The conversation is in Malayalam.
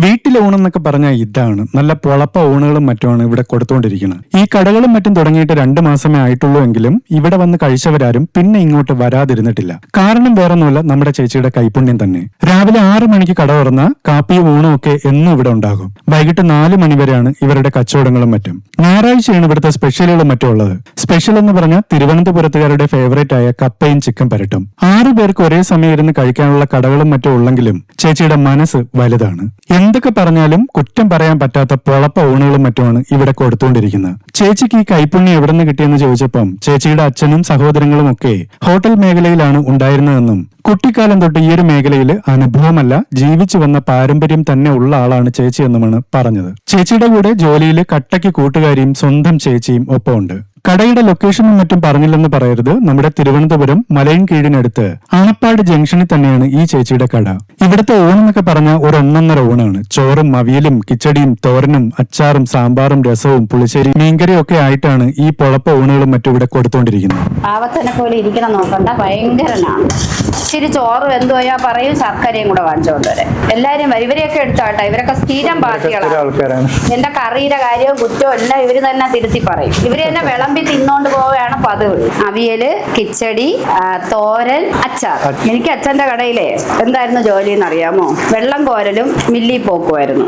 വീട്ടിലെ ഊണെന്നൊക്കെ പറഞ്ഞാൽ ഇതാണ്. നല്ല പൊളപ്പ ഊണുകളും മറ്റുമാണ് ഇവിടെ കൊടുത്തുകൊണ്ടിരിക്കുന്നത്. ഈ കടകളും മറ്റും തുടങ്ങിയിട്ട് 2 മാസമേ ആയിട്ടുള്ളൂ എങ്കിലും ഇവിടെ വന്ന് കഴിച്ചവരാരും പിന്നെ ഇങ്ങോട്ട് വരാതിരുന്നിട്ടില്ല. കാരണം വേറൊന്നുമല്ല, നമ്മുടെ ചേച്ചിയുടെ കൈപുണ്യം തന്നെ. രാവിലെ 6 മണിക്ക് കട തുറന്ന കാപ്പിയും ഊണും ഒക്കെ എന്നും ഇവിടെ ഉണ്ടാകും. വൈകിട്ട് 4 മണി വരെയാണ് ഇവരുടെ കച്ചവടങ്ങളും മറ്റും. ഞായറാഴ്ചയാണ് ഇവിടുത്തെ സ്പെഷ്യലുകളും മറ്റും ഉള്ളത്. സ്പെഷ്യൽ എന്ന് പറഞ്ഞാൽ തിരുവനന്തപുരത്തുകാരുടെ ഫേവറേറ്റ് ആയ കപ്പയും ചിക്കൻ പരട്ടും. 6 പേർക്ക് ഒരേ സമയം ഇരുന്ന് കഴിക്കാനുള്ള കടകളും മറ്റും ഉള്ളെങ്കിലും ചേച്ചിയുടെ മനസ്സ് വലുതാണ്. എന്തൊക്കെ പറഞ്ഞാലും കുറ്റം പറയാൻ പറ്റാത്ത പൊളപ്പ ഊണുകളും മറ്റുമാണ് ഇവിടെ കൊടുത്തുകൊണ്ടിരിക്കുന്നത്. ചേച്ചിക്ക് ഈ കൈപ്പുണ്യം എവിടെ നിന്ന് കിട്ടിയെന്ന് ചോദിച്ചപ്പം ചേച്ചിയുടെ അച്ഛനും സഹോദരങ്ങളും ഒക്കെ ഹോട്ടൽ മേഖലയിലാണ് ഉണ്ടായിരുന്നതെന്നും കുട്ടിക്കാലം തൊട്ട് ഈ ഒരു മേഖലയിൽ അനുഭവമല്ല, ജീവിച്ചു വന്ന പാരമ്പര്യം തന്നെ ഉള്ള ആളാണ് ചേച്ചി എന്നുമാണ് പറഞ്ഞത്. ചേച്ചിയുടെ കൂടെ ജോലിയിൽ കട്ടയ്ക്ക് കൂട്ടുകാരിയും സ്വന്തം ചേച്ചിയും ഒപ്പമുണ്ട്. കടയുടെ ലൊക്കേഷനും മറ്റും പറഞ്ഞില്ലെന്ന് പറയരുത്. നമ്മുടെ തിരുവനന്തപുരം മലയൻകീഴിനടുത്ത് ആണപ്പാട് ജംഗ്ഷനിൽ തന്നെയാണ് ഈ ചേച്ചിയുടെ കട. ഇവിടുത്തെ ഊണെന്നൊക്കെ പറഞ്ഞാൽ ഒരു ഒന്നൊന്നര ഊണാണ്. ചോറും അവിയലും കിച്ചടിയും തോരനും അച്ചാറും സാമ്പാറും രസവും പുളിശ്ശേരി മീൻകറിയും ഒക്കെ ആയിട്ടാണ് ഈ പൊളപ്പ ഊണുകളും മറ്റും ഇവിടെ കൊടുത്തുകൊണ്ടിരിക്കുന്നത്. പാവത്തിനെ പോലെ ഇരിക്കണം നോക്കണ്ട, ഭയങ്കരനാണ്. ഇച്ചിരി ചോറ് വെന്തുപോയാ പറയും ശർക്കരയും കൂടെ വാങ്ങിച്ചോണ്ട് വരെ. എല്ലാരും ഇവരെയൊക്കെ എടുത്താട്ടെ, ഇവരൊക്കെ സ്ഥിരം പാർട്ടികളാണ്. എന്റെ കറിയുടെ കാര്യവും കുറ്റവും എല്ലാം ഇവര് തന്നെ തിരുത്തി പറയും. ഇവര് തന്നെ വിളമ്പി തിന്നോണ്ട് പോവുകയാണ് പതിവ്. അവിയല്, കിച്ചടി, തോരൻ, അച്ചാർ. എനിക്ക് അച്ഛന്റെ കടയിലെ എന്തായിരുന്നു ജോലി എന്നറിയാമോ? വെള്ളം കോരലും മില്ലി പോക്കുമായിരുന്നു.